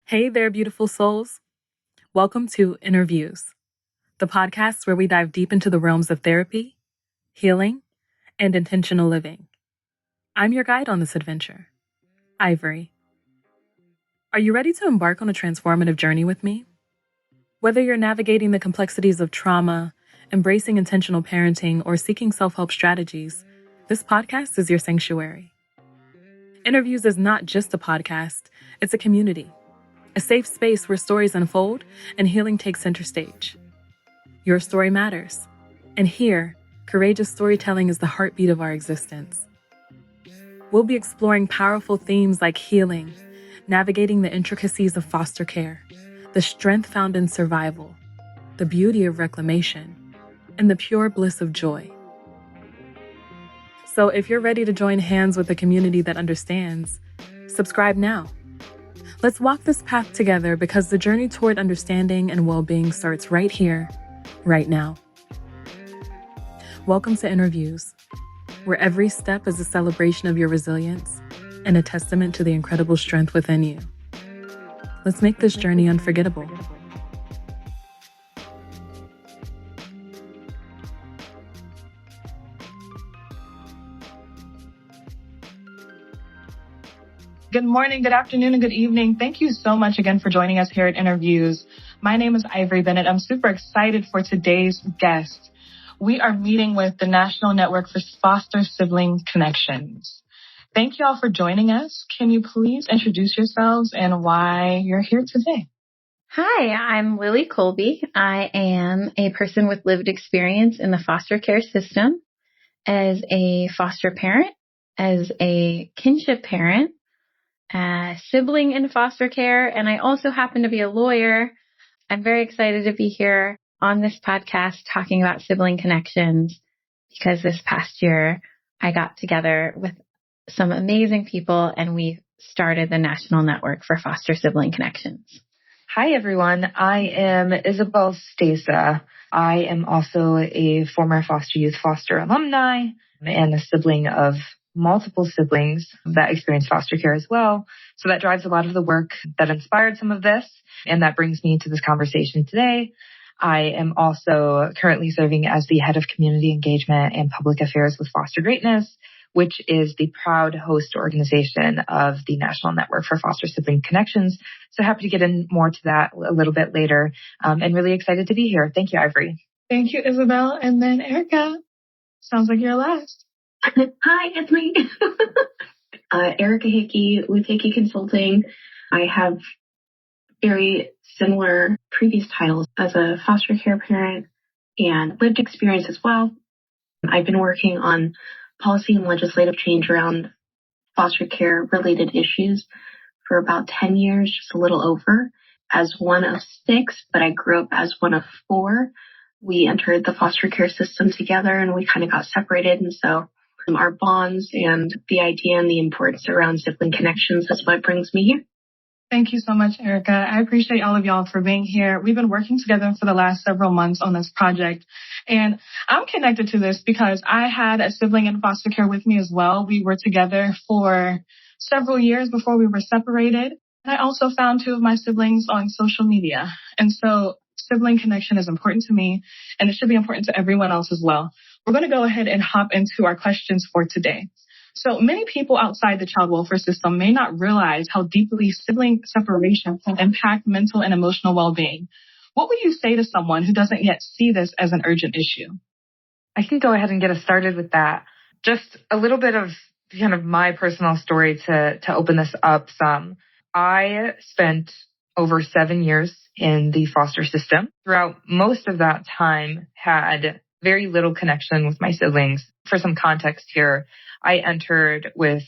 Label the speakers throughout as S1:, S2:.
S1: Hey there, beautiful souls. Welcome to InnerViews, the podcast where we dive deep into the realms of therapy, healing, and intentional living. I'm your guide on this adventure, Ivory. Are you ready to embark on a transformative journey with me? Whether you're navigating the complexities of trauma, embracing intentional parenting, or seeking self-help strategies, this podcast is your sanctuary. InnerViews is not just a podcast, it's a community. A safe space where stories unfold and healing takes center stage. Your story matters. And here, courageous storytelling is the heartbeat of our existence. We'll be exploring powerful themes like healing, navigating the intricacies of foster care, the strength found in survival, the beauty of reclamation, and the pure bliss of joy. So if you're ready to join hands with a community that understands, subscribe now. Let's walk this path together because the journey toward understanding and well-being starts right here, right now. Welcome to InnerViews, where every step is a celebration of your resilience and a testament to the incredible strength within you. Let's make this journey unforgettable.
S2: Good morning, good afternoon, and good evening. Thank you so much again for joining us here at InnerViews. My name is Ivory Bennett. I'm super excited for today's guest. We are meeting with the National Network for Fostering Sibling Connections. Thank you all for joining us. Can you please introduce yourselves and why you're here today?
S3: Hi, I'm Lily Colby. I am a person with lived experience in the foster care system as a foster parent, as a kinship parent, a sibling in foster care, and I also happen to be a lawyer. I'm very excited to be here on this podcast talking about sibling connections because this past year I got together with some amazing people and we started the National Network for Foster Sibling Connections.
S4: Hi, everyone. I am Isabel Stasa. I am also a former foster youth foster alumni and a sibling of multiple siblings that experience foster care as well. So that drives a lot of the work that inspired some of this. And that brings me to this conversation today. I am also currently serving as the head of community engagement and public affairs with Foster Greatness, which is the proud host organization of the National Network for Foster Sibling Connections. So happy to get in more to that a little bit later and really excited to be here. Thank you, Ivory.
S2: Thank you, Isabel. And then Erica, sounds like you're last.
S5: Hi, it's me. Erica Hickey with Hickey Consulting. I have very similar previous titles as a foster care parent and lived experience as well. I've been working on policy and legislative change around foster care related issues for about 10 years, just a little over. As one of 6, but I grew up as one of 4. We entered the foster care system together and we kind of got separated. And so our bonds and the idea and the importance around sibling connections is what brings me here.
S2: Thank you so much, Erica. I appreciate all of y'all for being here. We've been working together for the last several months on this project. And I'm connected to this because I had a sibling in foster care with me as well. We were together for several years before we were separated. And I also found 2 of my siblings on social media. And so sibling connection is important to me, and it should be important to everyone else as well. We're going to go ahead and hop into our questions for today. So many people outside the child welfare system may not realize how deeply sibling separation can impact mental and emotional well-being. What would you say to someone who doesn't yet see this as an urgent issue?
S4: I can go ahead and get us started with that. Just a little bit of kind of my personal story to open this up some. I spent over 7 years in the foster system. Throughout most of that time, had very little connection with my siblings. For some context here, I entered with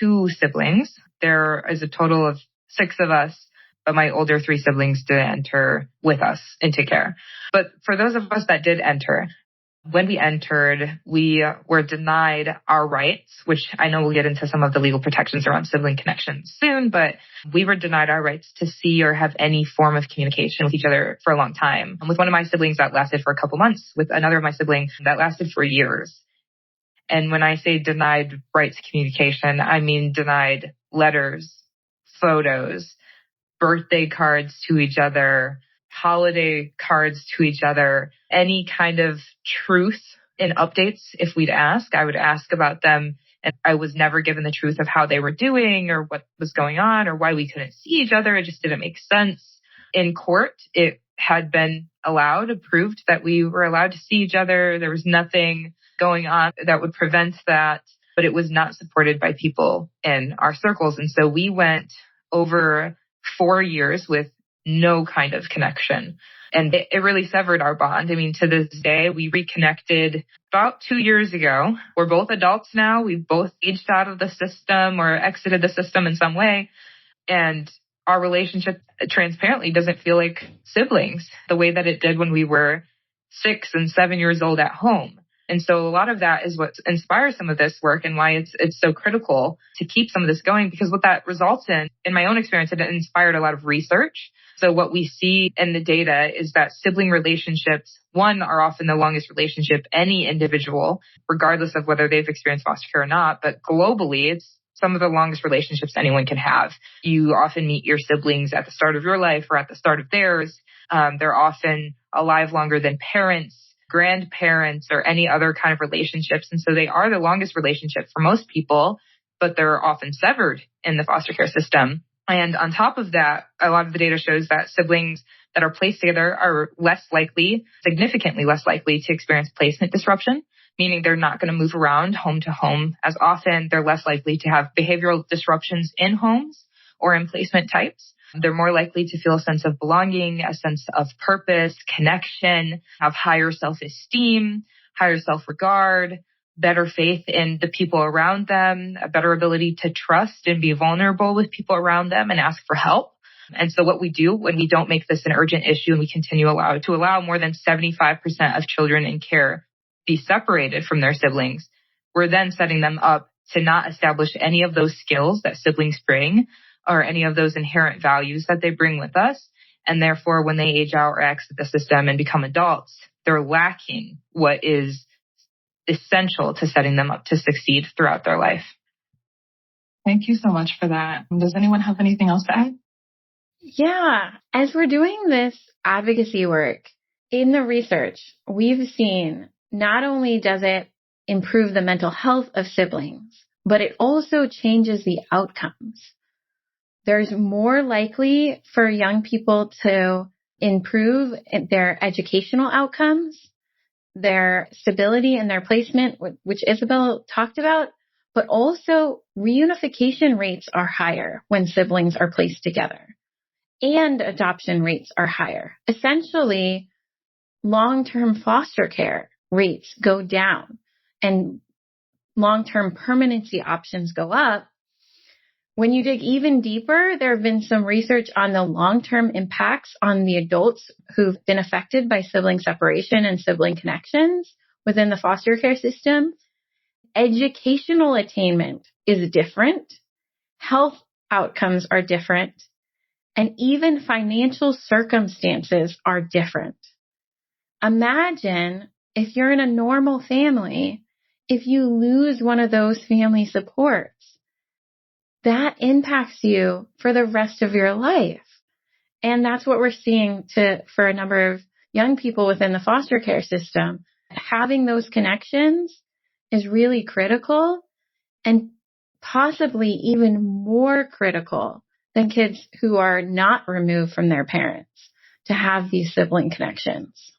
S4: 2 siblings. There is a total of 6 of us, but my older 3 siblings did enter with us into care. But for those of us that did enter, when we entered, we were denied our rights, which I know we'll get into some of the legal protections around sibling connections soon, but we were denied our rights to see or have any form of communication with each other for a long time. And with one of my siblings, that lasted for a couple months. With another of my siblings, that lasted for years. And when I say denied rights to communication, I mean denied letters, photos, birthday cards to each other, holiday cards to each other, any kind of truth in updates. If we'd ask, I would ask about them. And I was never given the truth of how they were doing or what was going on or why we couldn't see each other. It just didn't make sense. In court, it had been approved that we were allowed to see each other. There was nothing going on that would prevent that, but it was not supported by people in our circles. And so we went over 4 years with no kind of connection. And it really severed our bond. I mean, to this day, we reconnected about 2 years ago. We're both adults now. We've both aged out of the system or exited the system in some way. And our relationship transparently doesn't feel like siblings the way that it did when we were 6 and 7 years old at home. And so a lot of that is what inspires some of this work and why it's so critical to keep some of this going, because what that results in my own experience, it inspired a lot of research. So what we see in the data is that sibling relationships, one, are often the longest relationship any individual, regardless of whether they've experienced foster care or not. But globally, it's some of the longest relationships anyone can have. You often meet your siblings at the start of your life or at the start of theirs. They're often alive longer than parents, grandparents, or any other kind of relationships. And so they are the longest relationship for most people, but they're often severed in the foster care system. And on top of that, a lot of the data shows that siblings that are placed together are less likely, significantly less likely to experience placement disruption, meaning they're not going to move around home to home as often. They're less likely to have behavioral disruptions in homes or in placement types. They're more likely to feel a sense of belonging, a sense of purpose, connection, have higher self-esteem, higher self-regard, better faith in the people around them, a better ability to trust and be vulnerable with people around them and ask for help. And so what we do when we don't make this an urgent issue and we continue to allow more than 75% of children in care be separated from their siblings, we're then setting them up to not establish any of those skills that siblings bring or any of those inherent values that they bring with us. And therefore, when they age out or exit the system and become adults, they're lacking what is essential to setting them up to succeed throughout their life.
S2: Thank you so much for that. Does anyone have anything else to add?
S3: Yeah. As we're doing this advocacy work in the research, we've seen not only does it improve the mental health of siblings, but it also changes the outcomes. There's more likely for young people to improve their educational outcomes, their stability and their placement, which Isabel talked about, but also reunification rates are higher when siblings are placed together, and adoption rates are higher. Essentially, long-term foster care rates go down and long-term permanency options go up. When you dig even deeper, there have been some research on the long-term impacts on the adults who've been affected by sibling separation and sibling connections within the foster care system. Educational attainment is different. Health outcomes are different. And even financial circumstances are different. Imagine if you're in a normal family, if you lose one of those family supports, that impacts you for the rest of your life. And that's what we're seeing for a number of young people within the foster care system. Having those connections is really critical and possibly even more critical than kids who are not removed from their parents to have these sibling connections.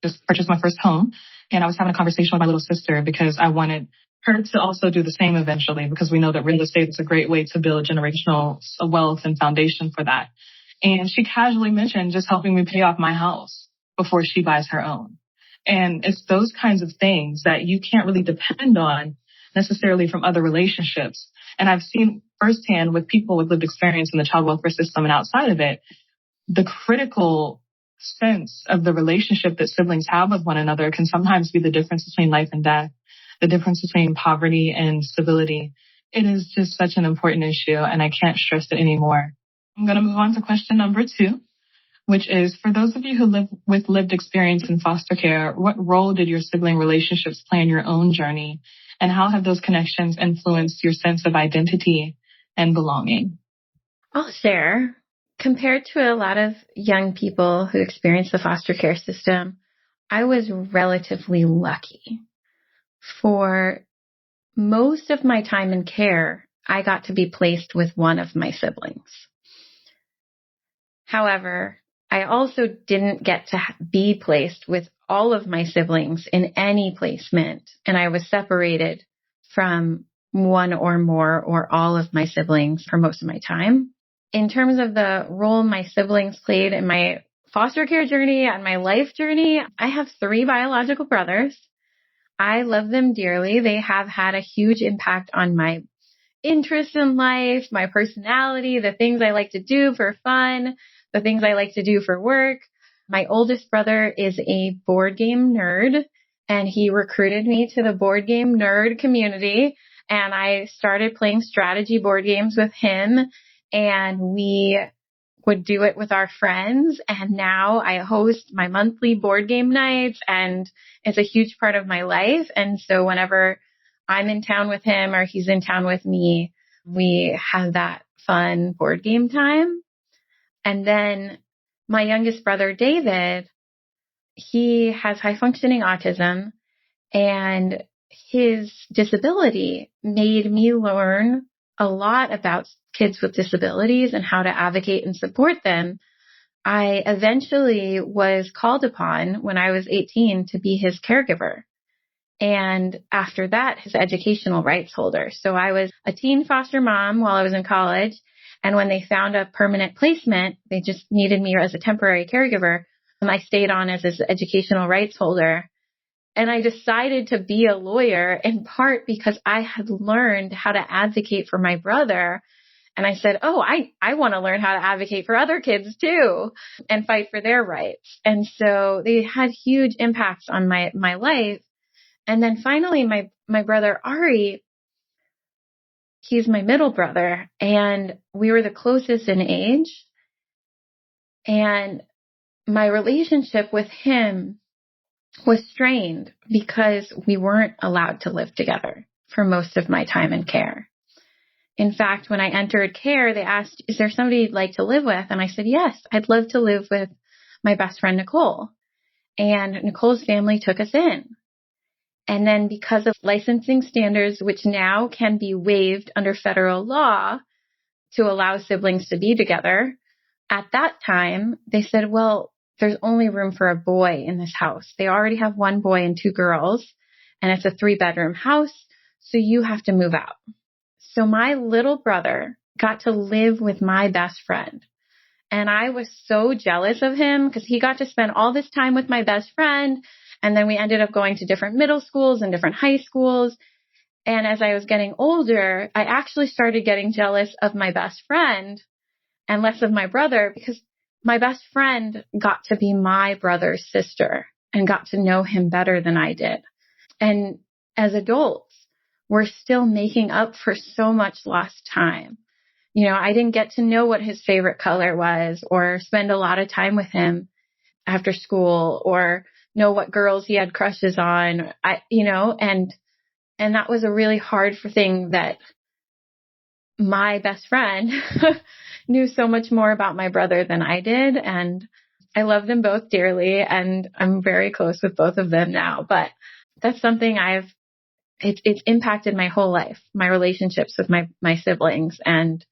S2: Just purchased my first home, and I was having a conversation with my little sister because I wanted her to also do the same eventually, because we know that real estate is a great way to build generational wealth and foundation for that. And she casually mentioned just helping me pay off my house before she buys her own. And it's those kinds of things that you can't really depend on necessarily from other relationships. And I've seen firsthand with people with lived experience in the child welfare system and outside of it, the critical sense of the relationship that siblings have with one another can sometimes be the difference between life and death, the difference between poverty and stability. It is just such an important issue, and I can't stress it anymore. I'm going to move on to question number 2, which is, for those of you who live with lived experience in foster care, what role did your sibling relationships play in your own journey? And how have those connections influenced your sense of identity and belonging?
S3: I'll share. Compared to a lot of young people who experience the foster care system, I was relatively lucky. For most of my time in care, I got to be placed with one of my siblings. However, I also didn't get to be placed with all of my siblings in any placement, and I was separated from one or more or all of my siblings for most of my time. In terms of the role my siblings played in my foster care journey and my life journey, I have 3 biological brothers. I love them dearly. They have had a huge impact on my interest in life, my personality, the things I like to do for fun, the things I like to do for work. My oldest brother is a board game nerd, and he recruited me to the board game nerd community. And I started playing strategy board games with him, and we would do it with our friends. And now I host my monthly board game nights, and it's a huge part of my life. And so whenever I'm in town with him or he's in town with me, we have that fun board game time. And then my youngest brother, David, he has high functioning autism, and his disability made me learn a lot about kids with disabilities and how to advocate and support them. I eventually was called upon when I was 18 to be his caregiver. And after that, his educational rights holder. So I was a teen foster mom while I was in college. And when they found a permanent placement, they just needed me as a temporary caregiver. And I stayed on as his educational rights holder. And I decided to be a lawyer in part because I had learned how to advocate for my brother. And I said, oh, I want to learn how to advocate for other kids too and fight for their rights. And so they had huge impacts on my life. And then finally, my brother, Ari, he's my middle brother, and we were the closest in age. And my relationship with him was strained because we weren't allowed to live together for most of my time in care. In fact, when I entered care, they asked, is there somebody you'd like to live with? And I said, yes, I'd love to live with my best friend, Nicole. And Nicole's family took us in. And then because of licensing standards, which now can be waived under federal law to allow siblings to be together, at that time, they said, well, there's only room for a boy in this house. They already have 1 boy and 2 girls, and it's a 3-bedroom house, so you have to move out. So my little brother got to live with my best friend. And I was so jealous of him because he got to spend all this time with my best friend. And then we ended up going to different middle schools and different high schools. And as I was getting older, I actually started getting jealous of my best friend and less of my brother because my best friend got to be my brother's sister and got to know him better than I did. And as adults, we're still making up for so much lost time. You know, I didn't get to know what his favorite color was or spend a lot of time with him after school or know what girls he had crushes on, and that was a really hard thing that my best friend knew so much more about my brother than I did. And I love them both dearly, and I'm very close with both of them now. But that's something it's impacted my whole life, my relationships with my siblings. And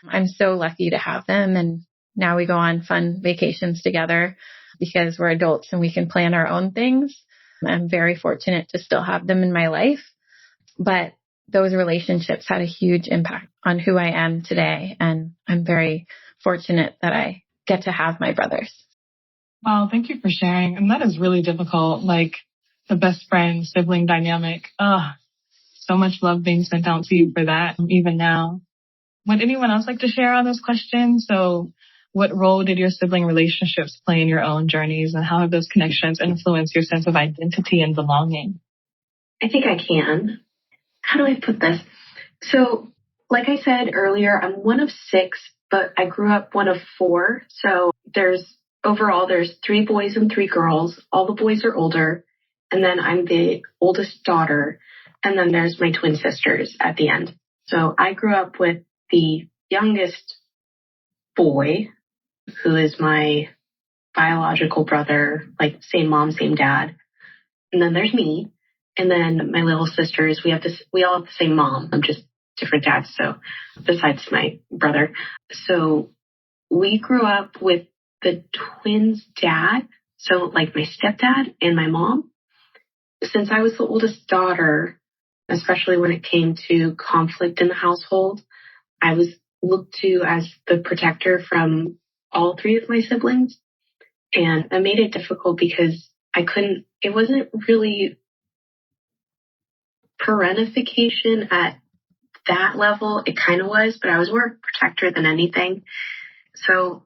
S3: I'm so lucky to have them. And now we go on fun vacations together because we're adults and we can plan our own things. I'm very fortunate to still have them in my life. But those relationships had a huge impact on who I am today. And I'm very fortunate that I get to have my brothers.
S2: Wow, thank you for sharing. And that is really difficult, like the best friend sibling dynamic. So much love being sent out to you for that, even now. Would anyone else like to share on this question? So what role did your sibling relationships play in your own journeys, and how have those connections influenced your sense of identity and belonging?
S5: I think I can. How do I put this? So, like I said earlier, I'm one of 6, but I grew up one of 4. So there's 3 boys and 3 girls. All the boys are older. And then I'm the oldest daughter. And then there's my twin sisters at the end. So I grew up with the youngest boy, who is my biological brother, like same mom, same dad. And then there's me. And then my little sisters, we all have the same mom. I'm just different dads. So besides my brother. So we grew up with the twins' dad. So like my stepdad and my mom. Since I was the oldest daughter, especially when it came to conflict in the household, I was looked to as the protector from all three of my siblings. And it made it difficult because it wasn't really parentification at that level. It kind of was, but I was more protector than anything. So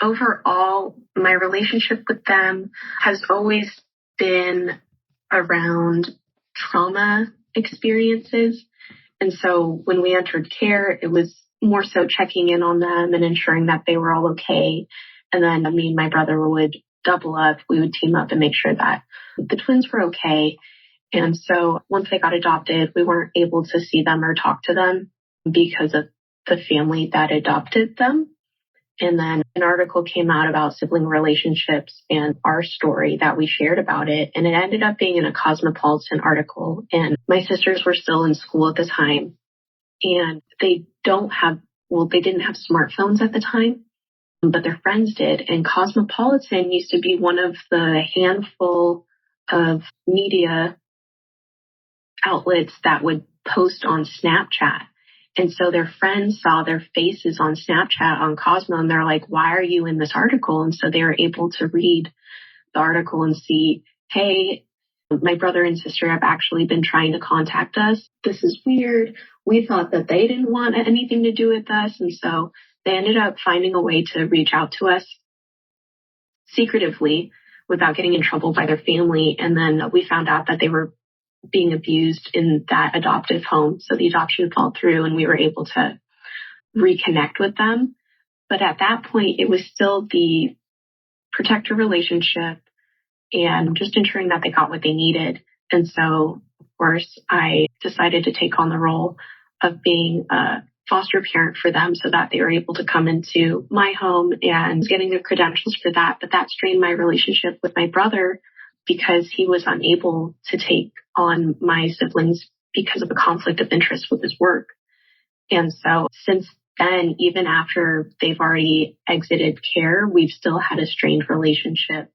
S5: overall, my relationship with them has always been around trauma experiences. And so when we entered care, it was more so checking in on them and ensuring that they were all okay. And then me and my brother would double up. We would team up and make sure that the twins were okay. And so once they got adopted, we weren't able to see them or talk to them because of the family that adopted them. And then an article came out about sibling relationships and our story that we shared about it. And it ended up being in a Cosmopolitan article. And my sisters were still in school at the time. And they didn't have smartphones at the time, but their friends did. And Cosmopolitan used to be one of the handful of media outlets that would post on Snapchat. And so their friends saw their faces on Snapchat on Cosmo, and they're like, why are you in this article? And so they were able to read the article and see, hey, my brother and sister have actually been trying to contact us. This is weird. We thought that they didn't want anything to do with us. And so they ended up finding a way to reach out to us secretively without getting in trouble by their family. And then we found out that they were being abused in that adoptive home. So the adoption fell through and we were able to reconnect with them. But at that point, it was still the protector relationship and just ensuring that they got what they needed. And so, of course, I decided to take on the role of being a foster parent for them so that they were able to come into my home and getting their credentials for that. But that strained my relationship with my brother because he was unable to take on my siblings because of a conflict of interest with his work. And so since then, even after they've already exited care, we've still had a strained relationship.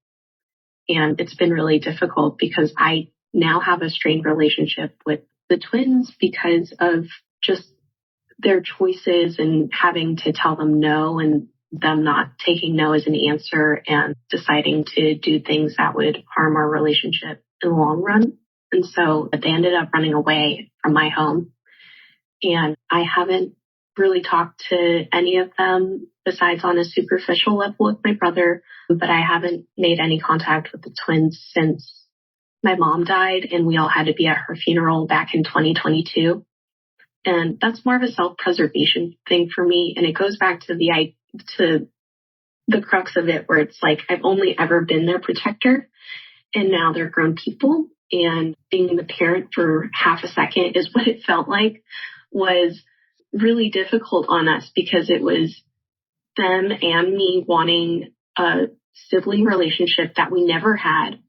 S5: And it's been really difficult because I now have a strained relationship with the twins because of just their choices and having to tell them no and them not taking no as an answer and deciding to do things that would harm our relationship in the long run. And so they ended up running away from my home. And I haven't really talked to any of them besides on a superficial level with my brother, but I haven't made any contact with the twins since my mom died and we all had to be at her funeral back in 2022. And that's more of a self-preservation thing for me. And it goes back to the crux of it where it's like, I've only ever been their protector and now they're grown people. And being the parent for half a second is what it felt like was really difficult on us because it was them and me wanting a sibling relationship that we never had,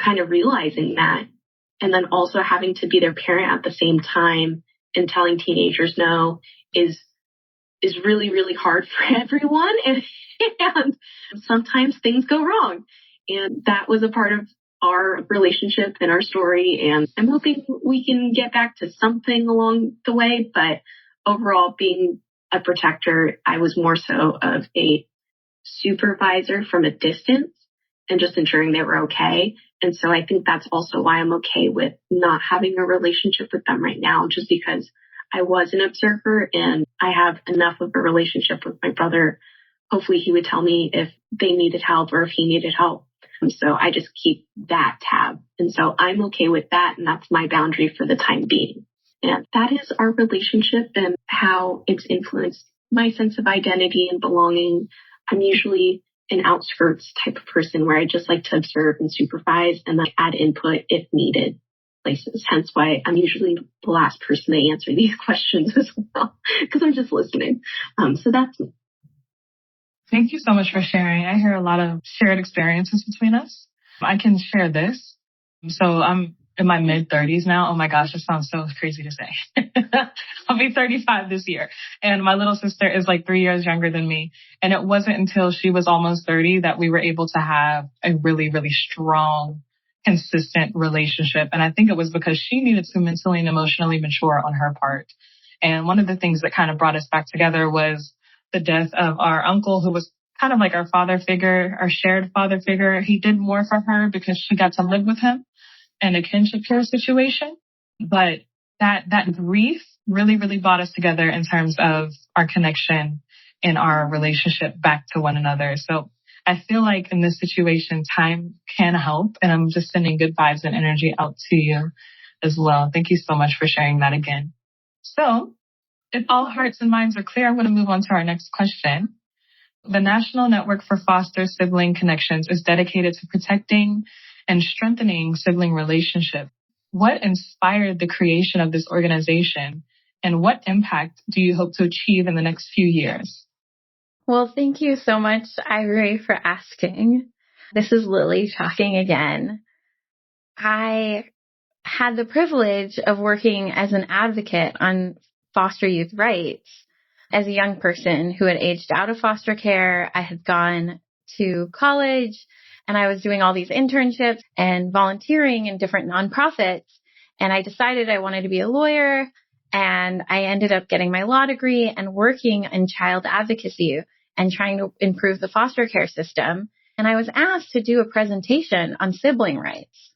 S5: kind of realizing that, and then also having to be their parent at the same time and telling teenagers no is really, really hard for everyone. And sometimes things go wrong. And that was a part of our relationship and our story. And I'm hoping we can get back to something along the way. But overall, being a protector, I was more so of a supervisor from a distance and just ensuring they were okay. And so I think that's also why I'm okay with not having a relationship with them right now, just because I was an observer and I have enough of a relationship with my brother. Hopefully he would tell me if they needed help or if he needed help. And so I just keep that tab. And so I'm okay with that. And that's my boundary for the time being. And that is our relationship and how it's influenced my sense of identity and belonging. I'm usually an outskirts type of person where I just like to observe and supervise and then add input if needed places. Hence why I'm usually the last person to answer these questions as well, because I'm just listening. So that's me.
S2: Thank you so much for sharing. I hear a lot of shared experiences between us. I can share this. So I'm in my mid-30s now. Oh my gosh, it sounds so crazy to say. I'll be 35 this year. And my little sister is like 3 years younger than me. And it wasn't until she was almost 30 that we were able to have a really, really strong, consistent relationship. And I think it was because she needed to mentally and emotionally mature on her part. And one of the things that kind of brought us back together was the death of our uncle, who was kind of like our father figure, our shared father figure. He did more for her because she got to live with him in a kinship care situation. But that grief really, really brought us together in terms of our connection and our relationship back to one another. So I feel like in this situation, time can help. And I'm just sending good vibes and energy out to you as well. Thank you so much for sharing that again. So if all hearts and minds are clear, I'm going to move on to our next question. The National Network for Fostering Sibling Connections is dedicated to protecting and strengthening sibling relationships. What inspired the creation of this organization, and what impact do you hope to achieve in the next few years?
S3: Well, thank you so much, Ivory, for asking. This is Lily talking again. I had the privilege of working as an advocate on foster youth rights. As a young person who had aged out of foster care, I had gone to college and I was doing all these internships and volunteering in different nonprofits. And I decided I wanted to be a lawyer, and I ended up getting my law degree and working in child advocacy and trying to improve the foster care system. And I was asked to do a presentation on sibling rights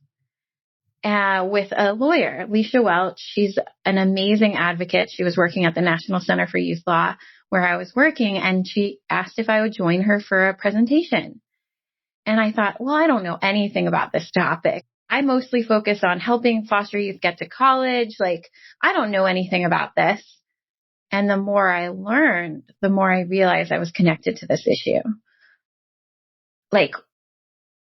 S3: with a lawyer, Leisha Welch. She's an amazing advocate. She was working at the National Center for Youth Law where I was working, and she asked if I would join her for a presentation. And I thought, well, I don't know anything about this topic. I mostly focus on helping foster youth get to college. Like, I don't know anything about this. And the more I learned, the more I realized I was connected to this issue.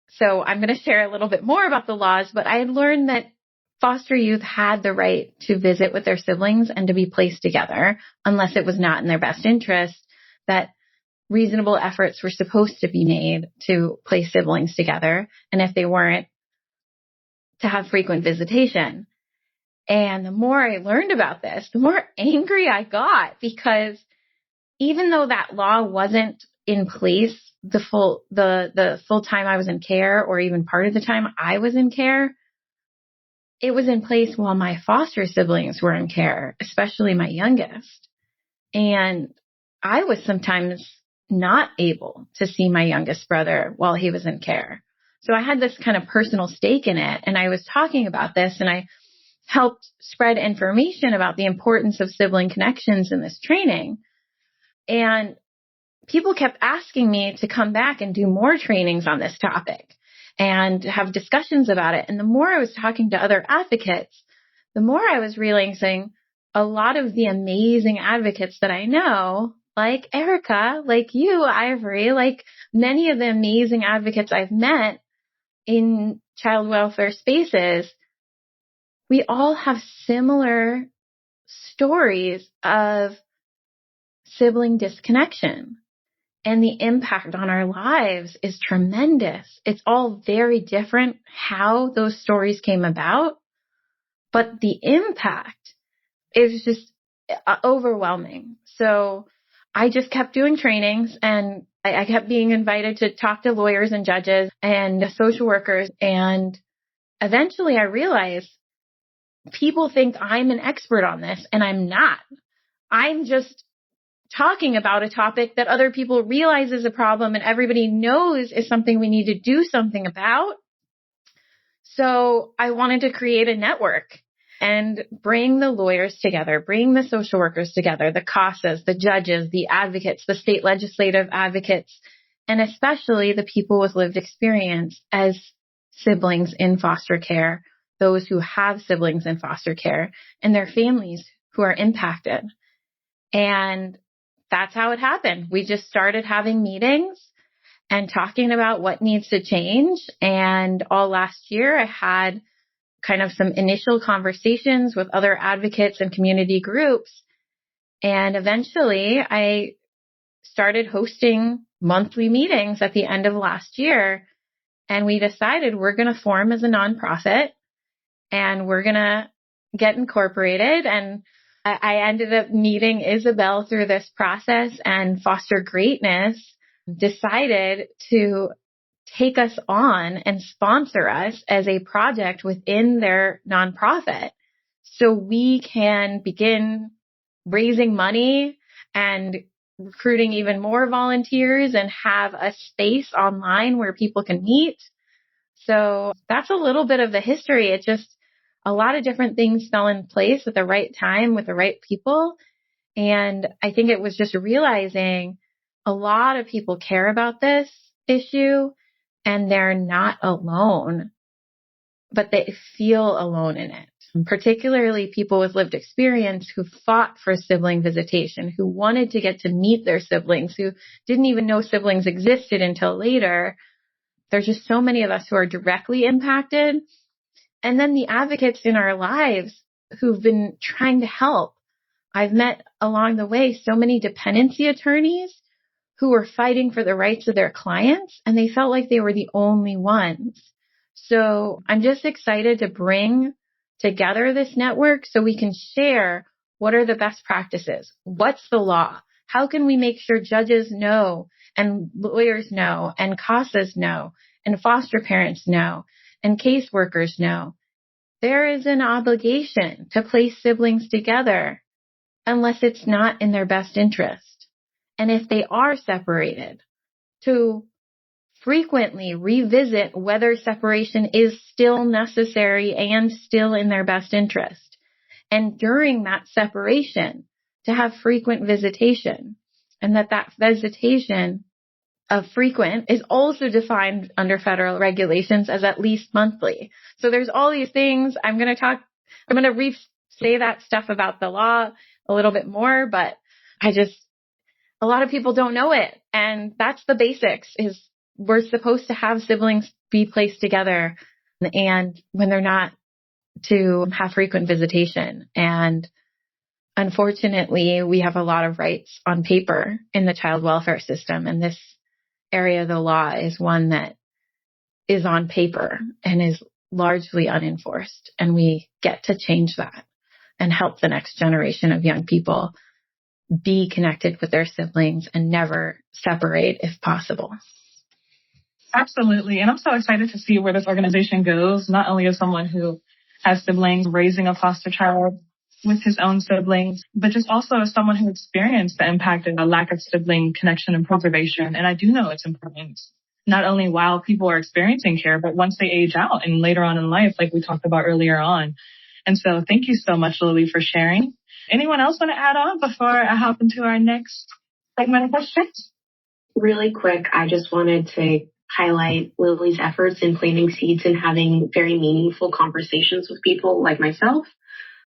S3: So I'm going to share a little bit more about the laws, but I had learned that foster youth had the right to visit with their siblings and to be placed together unless it was not in their best interest, that reasonable efforts were supposed to be made to place siblings together. And if they weren't, to have frequent visitation. And the more I learned about this, the more angry I got, because even though that law wasn't in place the full time I was in care, or even part of the time I was in care, it was in place while my foster siblings were in care, especially my youngest. And I was sometimes not able to see my youngest brother while he was in care. So I had this kind of personal stake in it. And I was talking about this, and I helped spread information about the importance of sibling connections in this training. And people kept asking me to come back and do more trainings on this topic and have discussions about it. And the more I was talking to other advocates, the more I was realizing a lot of the amazing advocates that I know, like Erica, like you, Ivory, like many of the amazing advocates I've met in child welfare spaces, we all have similar stories of sibling disconnection. And the impact on our lives is tremendous. It's all very different how those stories came about, but the impact is just overwhelming. So I just kept doing trainings, and I kept being invited to talk to lawyers and judges and social workers. And eventually I realized people think I'm an expert on this, and I'm not. I'm just talking about a topic that other people realize is a problem and everybody knows is something we need to do something about. So I wanted to create a network and bring the lawyers together, bring the social workers together, the CASAs, the judges, the advocates, the state legislative advocates, and especially the people with lived experience as siblings in foster care, those who have siblings in foster care, and their families who are impacted. And that's how it happened. We just started having meetings and talking about what needs to change. And all last year, I had kind of some initial conversations with other advocates and community groups. And eventually, I started hosting monthly meetings at the end of last year. And we decided we're going to form as a nonprofit and we're going to get incorporated. And I ended up meeting Isabel through this process, and Foster Greatness decided to take us on and sponsor us as a project within their nonprofit so we can begin raising money and recruiting even more volunteers and have a space online where people can meet. So that's a little bit of the history. It just, a lot of different things fell in place at the right time with the right people. And I think it was just realizing a lot of people care about this issue and they're not alone, but they feel alone in it. Particularly people with lived experience who fought for sibling visitation, who wanted to get to meet their siblings, who didn't even know siblings existed until later. There's just so many of us who are directly impacted. And then the advocates in our lives who've been trying to help. I've met along the way so many dependency attorneys who were fighting for the rights of their clients, and they felt like they were the only ones. So I'm just excited to bring together this network so we can share what are the best practices. What's the law? How can we make sure judges know and lawyers know and CASAs know and foster parents know and caseworkers know? There is an obligation to place siblings together unless it's not in their best interest. And if they are separated, to frequently revisit whether separation is still necessary and still in their best interest. And during that separation, to have frequent visitation, and that visitation of frequent is also defined under federal regulations as at least monthly. So there's all these things. I'm going to re-say that stuff about the law a little bit more, but a lot of people don't know it. And that's the basics, is we're supposed to have siblings be placed together, and when they're not, to have frequent visitation. And unfortunately, we have a lot of rights on paper in the child welfare system. And this area of the law is one that is on paper and is largely unenforced. And we get to change that and help the next generation of young people be connected with their siblings and never separate if possible.
S2: Absolutely. And I'm so excited to see where this organization goes, not only as someone who has siblings, raising a foster child with his own siblings, but just also as someone who experienced the impact of a lack of sibling connection and preservation. And I do know it's important, not only while people are experiencing care, but once they age out and later on in life, like we talked about earlier on. And so thank you so much, Lily, for sharing. Anyone else want to add on before I hop into our next segment of questions?
S5: Really quick, I just wanted to highlight Lily's efforts in planting seeds and having very meaningful conversations with people like myself.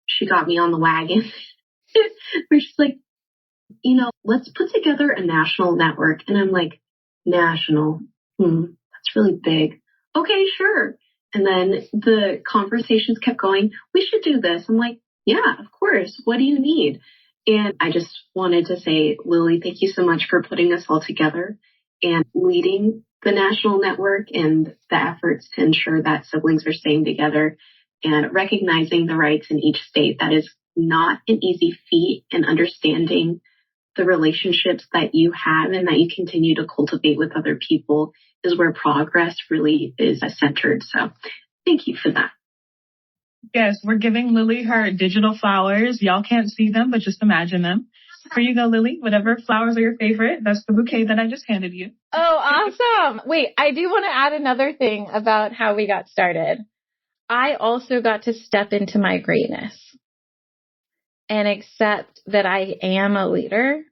S5: She got me on the wagon. Where she's like, let's put together a national network. And I'm like, national? That's really big. Okay, sure. And then the conversations kept going. We should do this. I'm like, yeah, of course. What do you need? And I just wanted to say, Lily, thank you so much for putting us all together and leading the national network and the efforts to ensure that siblings are staying together and recognizing the rights in each state. That is not an easy feat, and understanding the relationships that you have and that you continue to cultivate with other people is where progress really is centered. So thank you for that.
S2: Yes, we're giving Lily her digital flowers. Y'all can't see them, but just imagine them. Here you go, Lily. Whatever flowers are your favorite. That's the bouquet that I just handed you.
S3: Oh, awesome. Wait, I do want to add another thing about how we got started. I also got to step into my greatness and accept that I am a leader.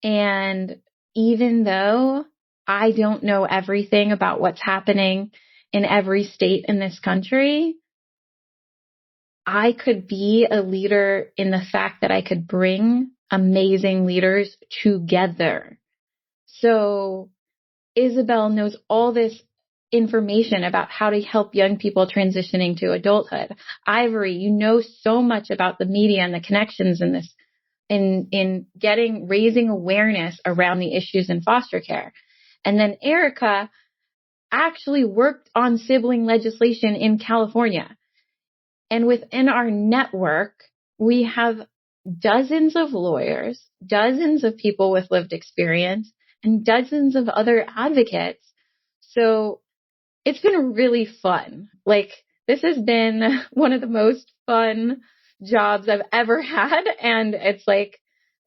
S3: And even though I don't know everything about what's happening in every state in this country, I could be a leader in the fact that I could bring amazing leaders together. So Isabel knows all this information about how to help young people transitioning to adulthood. Ivory, you know so much about the media and the connections in this in raising awareness around the issues in foster care. And then Erica actually worked on sibling legislation in California. And within our network, we have dozens of lawyers, dozens of people with lived experience, and dozens of other advocates. So it's been really fun. Like, this has been one of the most fun jobs I've ever had. And it's like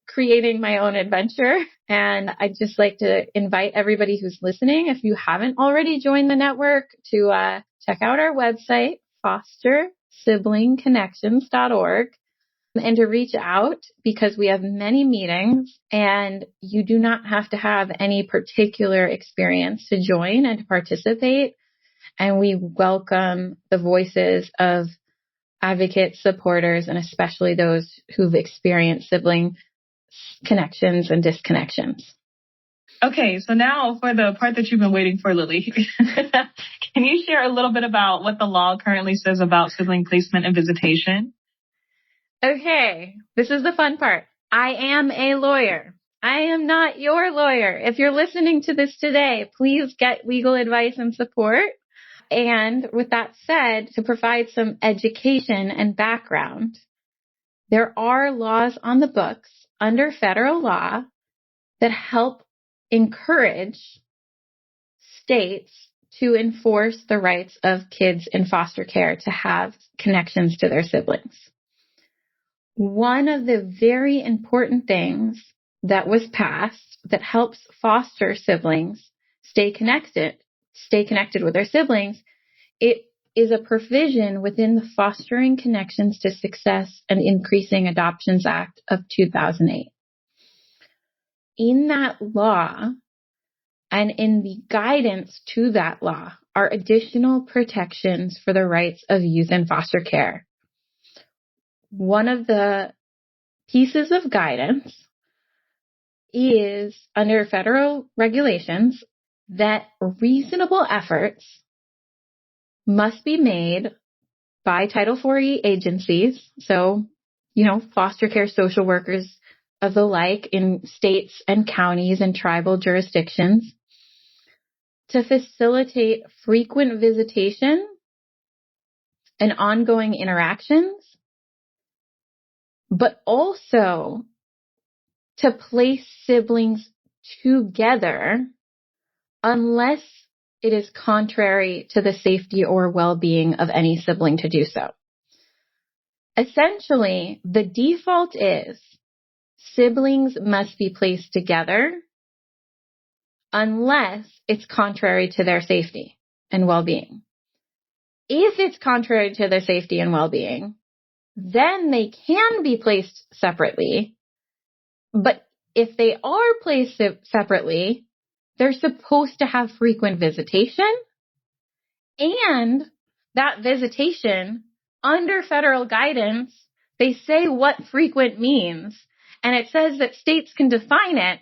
S3: creating my own adventure. And I'd just like to invite everybody who's listening, if you haven't already joined the network, to check out our website, fostersiblingconnections.org, and to reach out, because we have many meetings and you do not have to have any particular experience to join and to participate. And we welcome the voices of advocates, supporters, and especially those who've experienced sibling connections and disconnections.
S2: Okay, so now for the part that you've been waiting for, Lily. Can you share a little bit about what the law currently says about sibling placement and visitation?
S3: Okay, this is the fun part. I am a lawyer. I am not your lawyer. If you're listening to this today, please get legal advice and support. And with that said, to provide some education and background, there are laws on the books under federal law that help encourage states to enforce the rights of kids in foster care to have connections to their siblings. One of the very important things that was passed that helps foster siblings stay connected with their siblings, it is a provision within the Fostering Connections to Success and Increasing Adoptions Act of 2008. In that law and in the guidance to that law are additional protections for the rights of youth in foster care. One of the pieces of guidance is under federal regulations that reasonable efforts must be made by Title IV agencies. So, foster care social workers of the like in states and counties and tribal jurisdictions to facilitate frequent visitation and ongoing interactions, but also to place siblings together unless it is contrary to the safety or well-being of any sibling to do so. Essentially, the default is siblings must be placed together unless it's contrary to their safety and well-being. If it's contrary to their safety and well-being, then they can be placed separately. But if they are placed separately, they're supposed to have frequent visitation, and that visitation, under federal guidance, they say what frequent means, and it says that states can define it,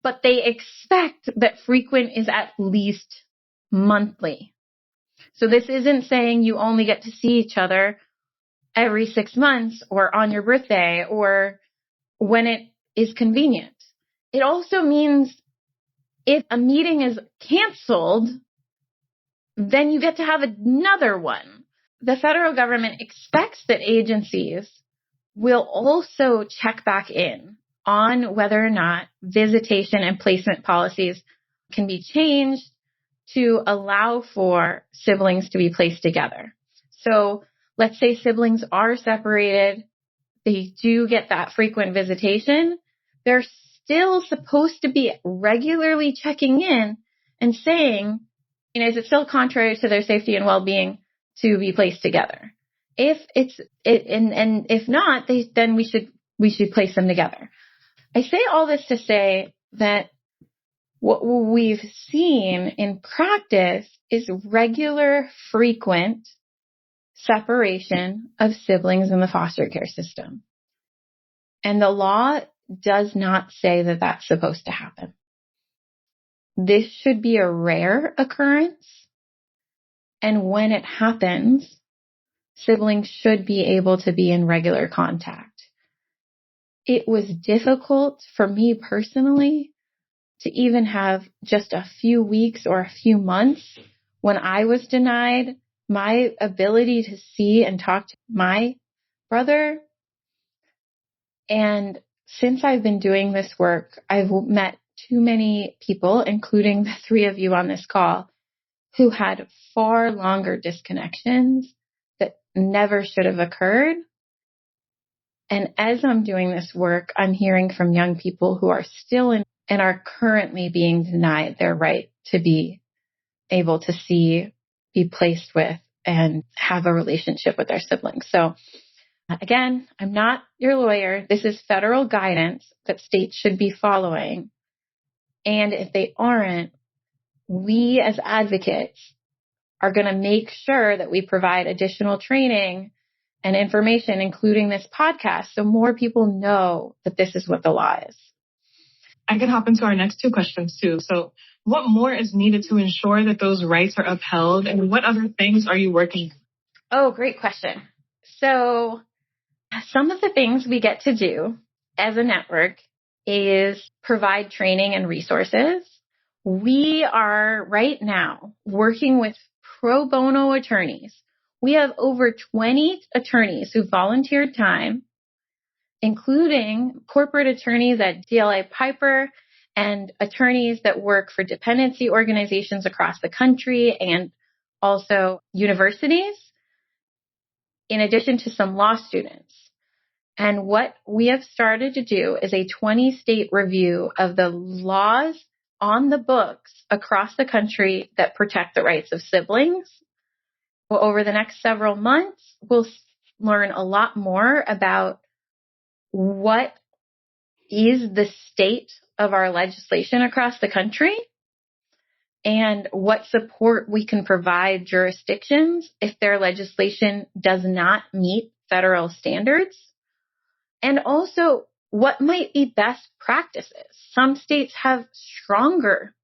S3: but they expect that frequent is at least monthly. So this isn't saying you only get to see each other every 6 months or on your birthday or when it is convenient. It also means if a meeting is canceled, then you get to have another one. The federal government expects that agencies will also check back in on whether or not visitation and placement policies can be changed to allow for siblings to be placed together. So let's say siblings are separated, they do get that frequent visitation, they're still supposed to be regularly checking in and saying, is it still contrary to their safety and well-being to be placed together? If not, then we should place them together. I say all this to say that what we've seen in practice is regular, frequent separation of siblings in the foster care system. And the law does not say that that's supposed to happen. This should be a rare occurrence. And when it happens, siblings should be able to be in regular contact. it was difficult for me personally to even have just a few weeks or a few months when I was denied my ability to see and talk to my brother. And since I've been doing this work, I've met too many people, including the three of you on this call, who had far longer disconnections that never should have occurred. And as I'm doing this work, I'm hearing from young people who are still in and are currently being denied their right to be able to see, be placed with, and have a relationship with their siblings. So again, I'm not your lawyer. This is federal guidance that states should be following. And if they aren't, we as advocates are going to make sure that we provide additional training and information, including this podcast, so more people know that this is what the law is.
S2: I can hop into our next two questions too. So what more is needed to ensure that those rights are upheld, and what other things are you working on?
S3: Oh, great question. So some of the things we get to do as a network is provide training and resources. We are right now working with pro bono attorneys. We have over 20 attorneys who volunteered time, including corporate attorneys at DLA Piper and attorneys that work for dependency organizations across the country and also universities, in addition to some law students. And what we have started to do is a 20-state review of the laws on the books across the country that protect the rights of siblings. Well, over the next several months, we'll learn a lot more about what is the state of our legislation across the country and what support we can provide jurisdictions if their legislation does not meet federal standards. And also, what might be best practices? Some states have stronger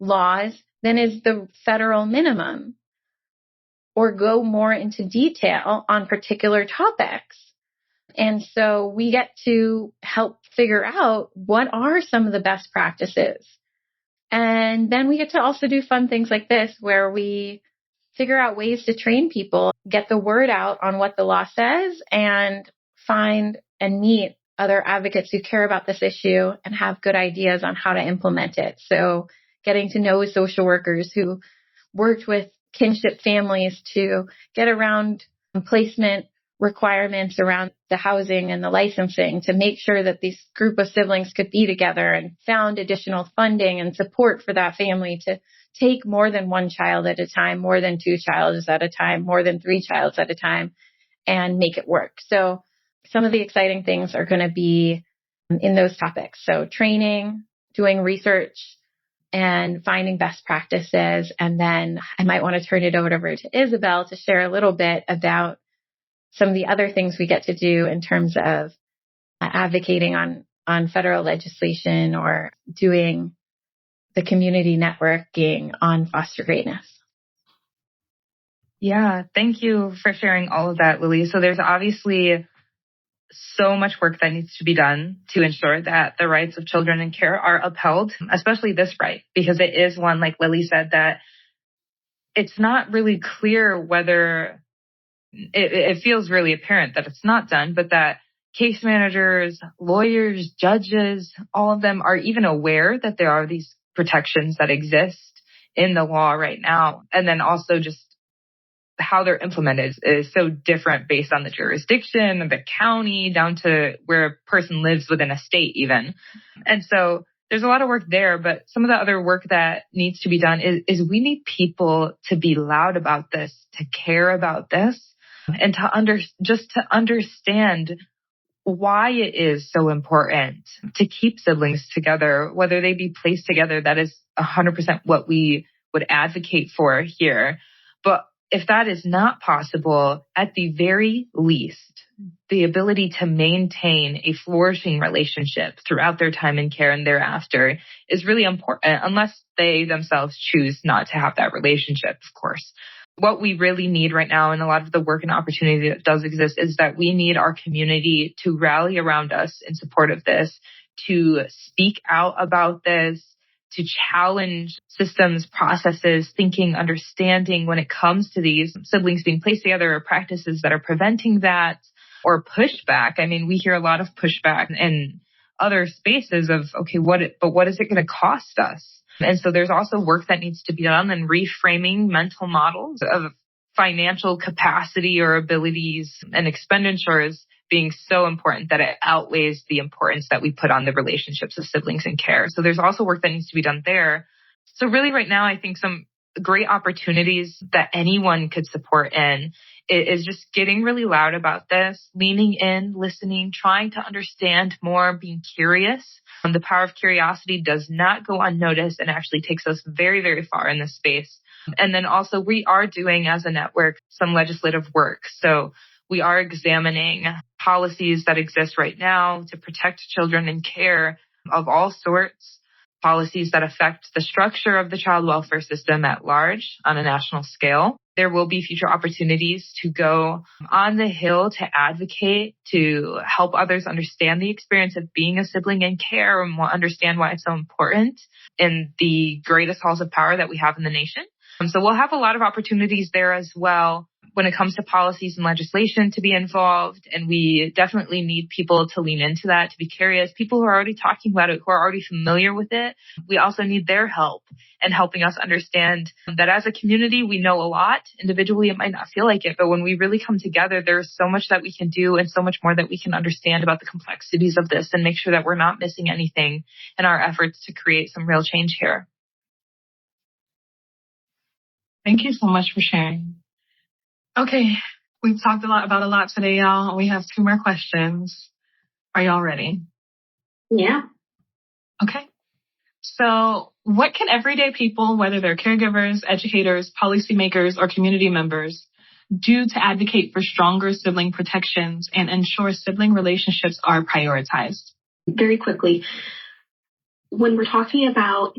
S3: laws than is the federal minimum, or go more into detail on particular topics. And so we get to help figure out what are some of the best practices. And then we get to also do fun things like this, where we figure out ways to train people, get the word out on what the law says, and find and meet other advocates who care about this issue and have good ideas on how to implement it. So getting to know social workers who worked with kinship families to get around placement requirements around the housing and the licensing to make sure that this group of siblings could be together, and found additional funding and support for that family to take more than one child at a time, more than two childs at a time, more than three childs at a time, and make it work. So some of the exciting things are going to be in those topics. So training, doing research, and finding best practices. And then I might want to turn it over to Isabel to share a little bit about some of the other things we get to do in terms of advocating on federal legislation or doing the community networking on foster greatness.
S4: Yeah, thank you for sharing all of that, Lily. So there's obviously so much work that needs to be done to ensure that the rights of children in care are upheld, especially this right, because it is one, like Lily said, that it's not really clear whether it feels really apparent that it's not done, but that case managers, lawyers, judges, all of them are even aware that there are these protections that exist in the law right now. And then also just how they're implemented is so different based on the jurisdiction, the county, down to where a person lives within a state even. And so there's a lot of work there, but some of the other work that needs to be done is we need people to be loud about this, to care about this, and to understand why it is so important to keep siblings together, whether they be placed together. That is 100% what we would advocate for here. But if that is not possible, at the very least, the ability to maintain a flourishing relationship throughout their time in care and thereafter is really important, unless they themselves choose not to have that relationship, of course. What we really need right now, and a lot of the work and opportunity that does exist, is that we need our community to rally around us in support of this, to speak out about this, to challenge systems, processes, thinking, understanding when it comes to these siblings being placed together or practices that are preventing that, or pushback. I mean, we hear a lot of pushback in other spaces of, okay, what is it going to cost us? And so there's also work that needs to be done in reframing mental models of financial capacity or abilities and expenditures being so important that it outweighs the importance that we put on the relationships of siblings in care. So there's also work that needs to be done there. So really right now, I think some great opportunities that anyone could support in is just getting really loud about this, leaning in, listening, trying to understand more, being curious. The power of curiosity does not go unnoticed and actually takes us very, very far in this space. And then also we are doing as a network some legislative work. So we are examining policies that exist right now to protect children in care of all sorts, policies that affect the structure of the child welfare system at large on a national scale. There will be future opportunities to go on the Hill to advocate, to help others understand the experience of being a sibling in care and understand why it's so important in the greatest halls of power that we have in the nation. So we'll have a lot of opportunities there as well when it comes to policies and legislation to be involved. And we definitely need people to lean into that, to be curious. People who are already talking about it, who are already familiar with it. We also need their help in helping us understand that as a community, we know a lot. Individually, it might not feel like it, but when we really come together, there's so much that we can do and so much more that we can understand about the complexities of this and make sure that we're not missing anything in our efforts to create some real change here.
S2: Thank you so much for sharing. Okay, we've talked about a lot today, y'all. We have 2 more questions. Are y'all ready?
S5: Yeah.
S2: Okay. So what can everyday people, whether they're caregivers, educators, policymakers, or community members, do to advocate for stronger sibling protections and ensure sibling relationships are prioritized?
S5: Very quickly, when we're talking about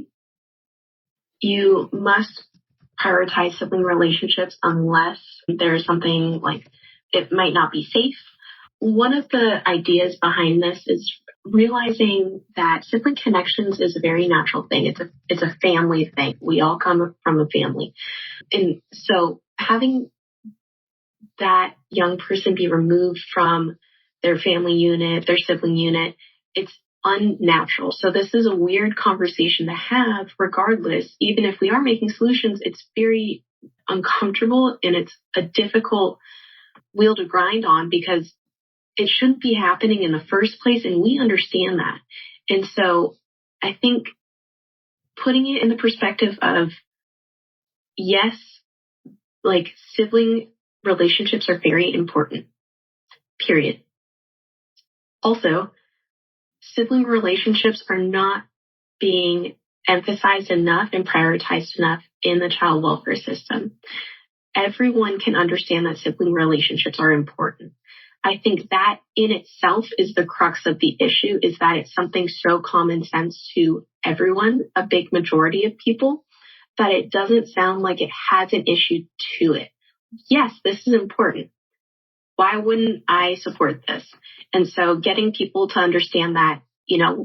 S5: you must prioritize sibling relationships unless there's something like it might not be safe. One of the ideas behind this is realizing that sibling connections is a very natural thing. It's a family thing. We all come from a family. And so having that young person be removed from their family unit, their sibling unit, it's unnatural. So this is a weird conversation to have regardless. Even if we are making solutions, it's very uncomfortable and it's a difficult wheel to grind on because it shouldn't be happening in the first place. And we understand that. And so I think putting it in the perspective of, yes, like sibling relationships are very important, period. Also, sibling relationships are not being emphasized enough and prioritized enough in the child welfare system. Everyone can understand that sibling relationships are important. I think that in itself is the crux of the issue, is that it's something so common sense to everyone, a big majority of people, that it doesn't sound like it has an issue to it. Yes, this is important. Why wouldn't I support this? And so getting people to understand that,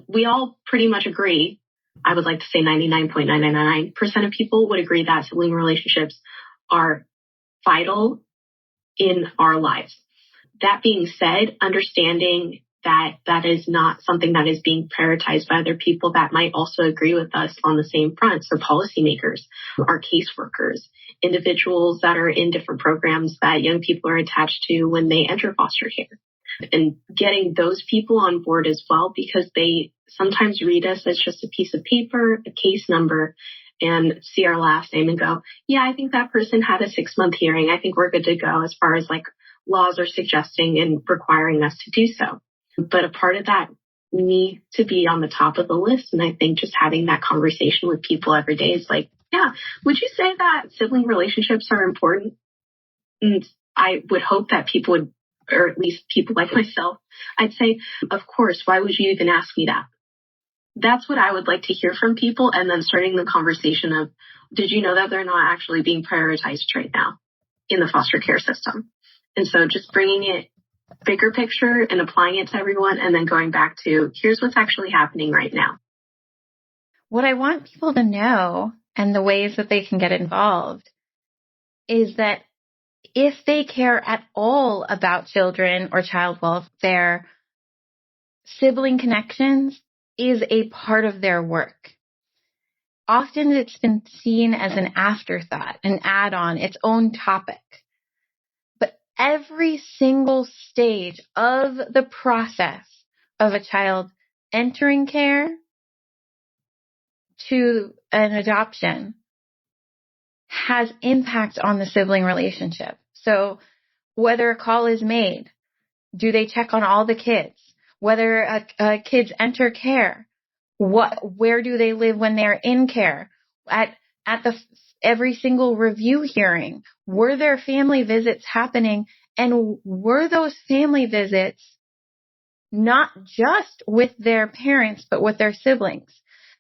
S5: we all pretty much agree. I would like to say 99.999% of people would agree that sibling relationships are vital in our lives. That being said, understanding that that is not something that is being prioritized by other people that might also agree with us on the same front. So policymakers, our caseworkers, individuals that are in different programs that young people are attached to when they enter foster care. And getting those people on board as well, because they sometimes read us as just a piece of paper, a case number, and see our last name and go, yeah, I think that person had a 6-month hearing. I think we're good to go as far as like laws are suggesting and requiring us to do so. But a part of that, we need to be on the top of the list. And I think just having that conversation with people every day is like, yeah, would you say that sibling relationships are important? And I would hope that people would, or at least people like myself, I'd say, of course, why would you even ask me that? That's what I would like to hear from people. And then starting the conversation of, did you know that they're not actually being prioritized right now? in the foster care system. And so just bringing it bigger picture and applying it to everyone, and then going back to here's what's actually happening right now.
S3: What I want people to know, and the ways that they can get involved, is that if they care at all about children or child welfare, sibling connections is a part of their work. Often it's been seen as an afterthought, an add-on, its own topic. But every single stage of the process of a child entering care to an adoption has impact on the sibling relationship. So whether a call is made, do they check on all the kids? Whether kids enter care, where do they live when they're in care? At every single review hearing, were there family visits happening? And were those family visits not just with their parents, but with their siblings?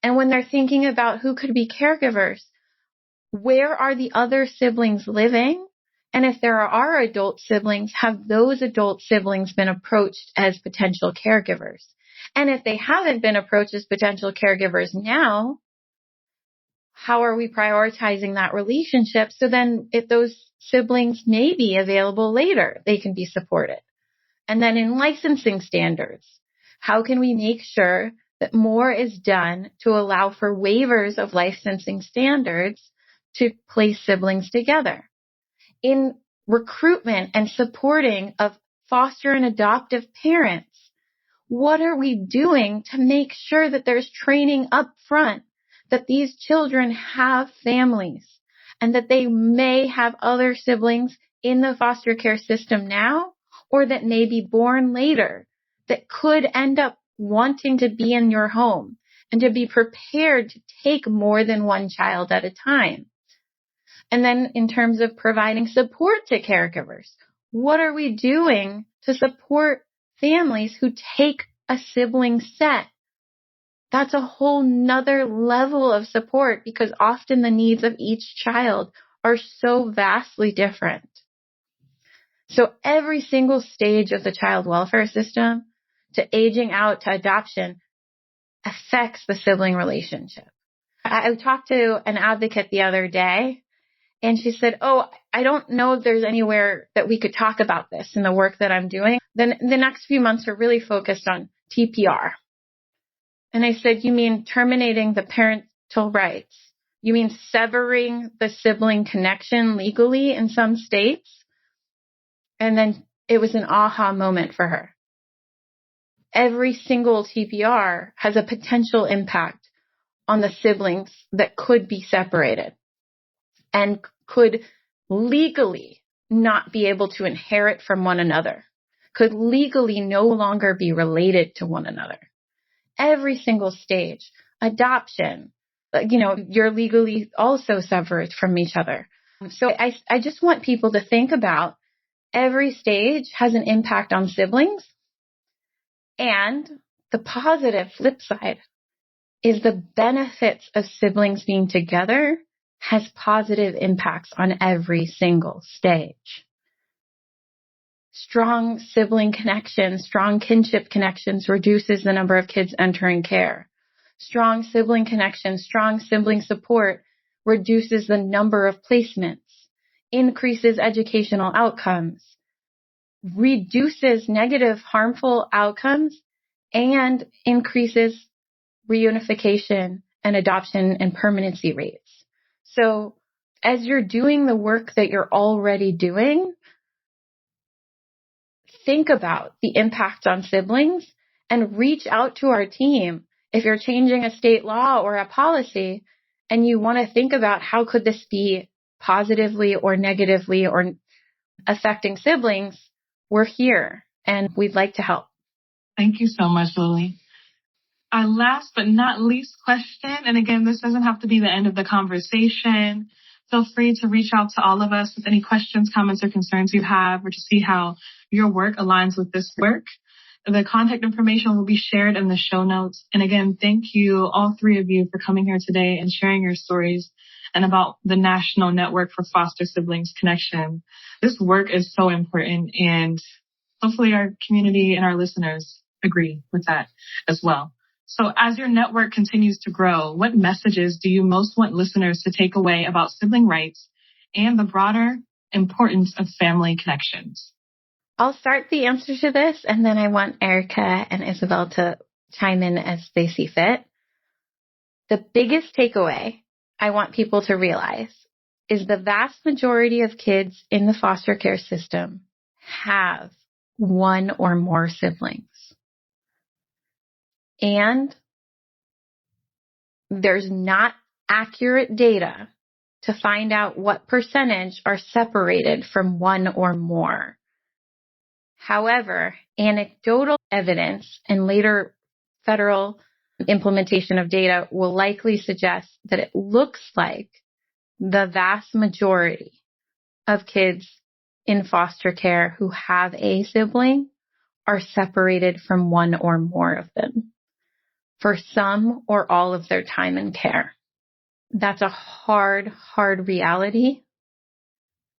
S3: And when they're thinking about who could be caregivers, where are the other siblings living? And if there are adult siblings, have those adult siblings been approached as potential caregivers? And if they haven't been approached as potential caregivers now, how are we prioritizing that relationship? So then if those siblings may be available later, they can be supported. And then in licensing standards, how can we make sure that more is done to allow for waivers of licensing standards to place siblings together? In recruitment and supporting of foster and adoptive parents, what are we doing to make sure that there's training up front, that these children have families and that they may have other siblings in the foster care system now, or that may be born later, that could end up wanting to be in your home, and to be prepared to take more than one child at a time? And then in terms of providing support to caregivers, what are we doing to support families who take a sibling set? That's a whole nother level of support, because often the needs of each child are so vastly different. So every single stage of the child welfare system, to aging out to adoption, affects the sibling relationship. I talked to an advocate the other day, and she said, I don't know if there's anywhere that we could talk about this in the work that I'm doing. Then the next few months are really focused on TPR. And I said, you mean terminating the parental rights? You mean severing the sibling connection legally in some states? And then it was an aha moment for her. Every single TPR has a potential impact on the siblings that could be separated and could legally not be able to inherit from one another, could legally no longer be related to one another. Every single stage, adoption, you're legally also severed from each other. So I just want people to think about every stage has an impact on siblings, and the positive flip side is the benefits of siblings being together has positive impacts on every single stage. Strong sibling connections, strong kinship connections reduces the number of kids entering care. Strong sibling connections, strong sibling support reduces the number of placements, increases educational outcomes, reduces negative, harmful outcomes, and increases reunification and adoption and permanency rates. So as you're doing the work that you're already doing, think about the impact on siblings and reach out to our team. If you're changing a state law or a policy and you want to think about how could this be positively or negatively or affecting siblings, we're here and we'd like to help.
S2: Thank you so much, Lily. Our last but not least question, and again, this doesn't have to be the end of the conversation. Feel free to reach out to all of us with any questions, comments, or concerns you have, or to see how your work aligns with this work. The contact information will be shared in the show notes. And again, thank you, all three of you, for coming here today and sharing your stories and about the National Network for Foster Siblings Connection. This work is so important, and hopefully our community and our listeners agree with that as well. So as your network continues to grow, what messages do you most want listeners to take away about sibling rights and the broader importance of family connections?
S3: I'll start the answer to this, and then I want Erica and Isabel to chime in as they see fit. The biggest takeaway I want people to realize is the vast majority of kids in the foster care system have one or more siblings. And there's not accurate data to find out what percentage are separated from one or more. However, anecdotal evidence and later federal implementation of data will likely suggest that it looks like the vast majority of kids in foster care who have a sibling are separated from one or more of them for some or all of their time in care. That's a hard reality,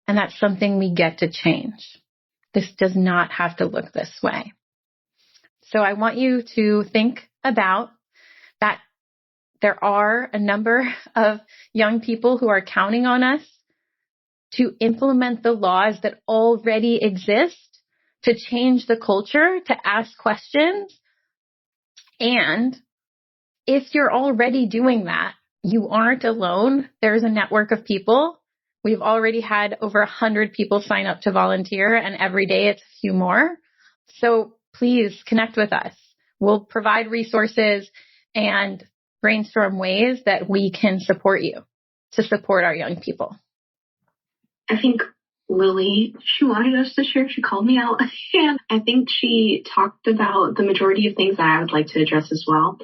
S3: and that's something we get to change. This does not have to look this way. So I want you to think about that there are a number of young people who are counting on us to implement the laws that already exist, to change the culture, to ask questions. And if you're already doing that, you aren't alone. There's a network of people. We've already had over 100 people sign up to volunteer, and every day it's a few more. So please connect with us. We'll provide resources and brainstorm ways that we can support you to support our young people.
S5: I think Lily, she wanted us to share. She called me out. And I think she talked about the majority of things that I would like to address as well.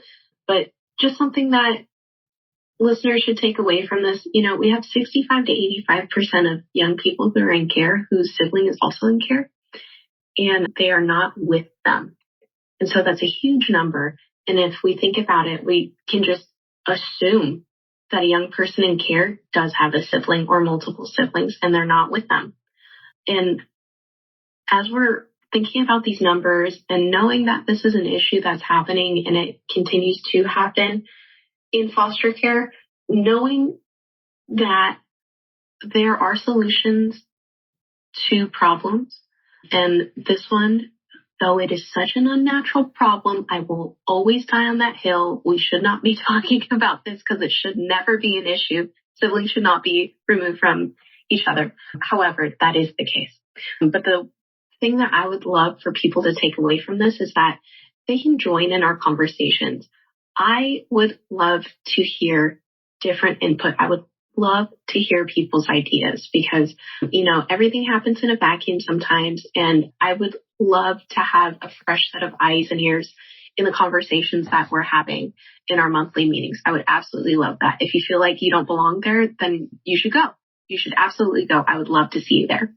S5: But just something that listeners should take away from this, we have 65 to 85% of young people who are in care whose sibling is also in care, and they are not with them. And so that's a huge number. And if we think about it, we can just assume that a young person in care does have a sibling or multiple siblings, and they're not with them. And as we're thinking about these numbers and knowing that this is an issue that's happening and it continues to happen in foster care, knowing that there are solutions to problems. And this one, though it is such an unnatural problem, I will always die on that hill. We should not be talking about this because it should never be an issue. Siblings should not be removed from each other. However, that is the case. But the thing that I would love for people to take away from this is that they can join in our conversations. I would love to hear different input. I would love to hear people's ideas because, everything happens in a vacuum sometimes. And I would love to have a fresh set of eyes and ears in the conversations that we're having in our monthly meetings. I would absolutely love that. If you feel like you don't belong there, then you should go. You should absolutely go. I would love to see you there.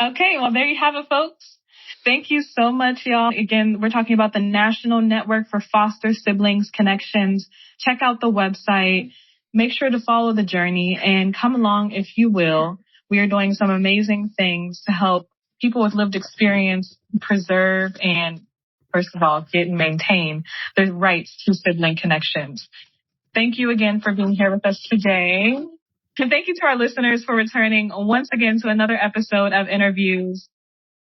S2: Okay, well, there you have it, folks. Thank you so much, y'all. Again, we're talking about the National Network for Foster Siblings Connections. Check out the website. Make sure to follow the journey and come along if you will. We are doing some amazing things to help people with lived experience preserve and, first of all, get and maintain their rights to sibling connections. Thank you again for being here with us today. And thank you to our listeners for returning once again to another episode of InnerViews.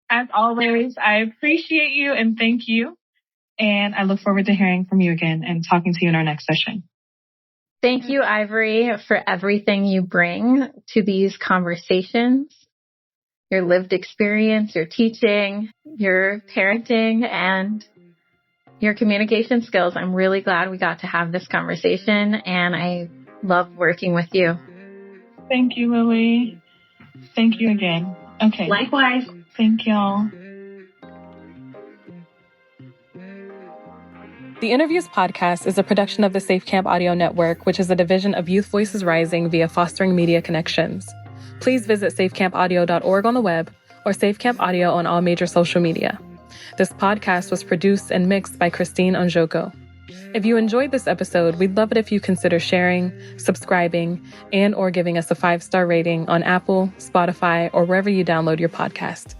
S2: As always, I appreciate you and thank you. And I look forward to hearing from you again and talking to you in our next session.
S3: Thank you, Ivory, for everything you bring to these conversations. Your lived experience, your teaching, your parenting, and your communication skills. I'm really glad we got to have this conversation, and I love working with you.
S2: Thank you, Lily. Thank you again. Okay.
S5: Likewise.
S2: Thank y'all.
S1: The InnerViews podcast is a production of the Safe Camp Audio Network, which is a division of Youth Voices Rising via Fostering Media Connections. Please visit safecampaudio.org on the web or Safe Camp Audio on all major social media. This podcast was produced and mixed by Christine Onjoko. If you enjoyed this episode, we'd love it if you consider sharing, subscribing, and or giving us a 5-star rating on Apple, Spotify, or wherever you download your podcast.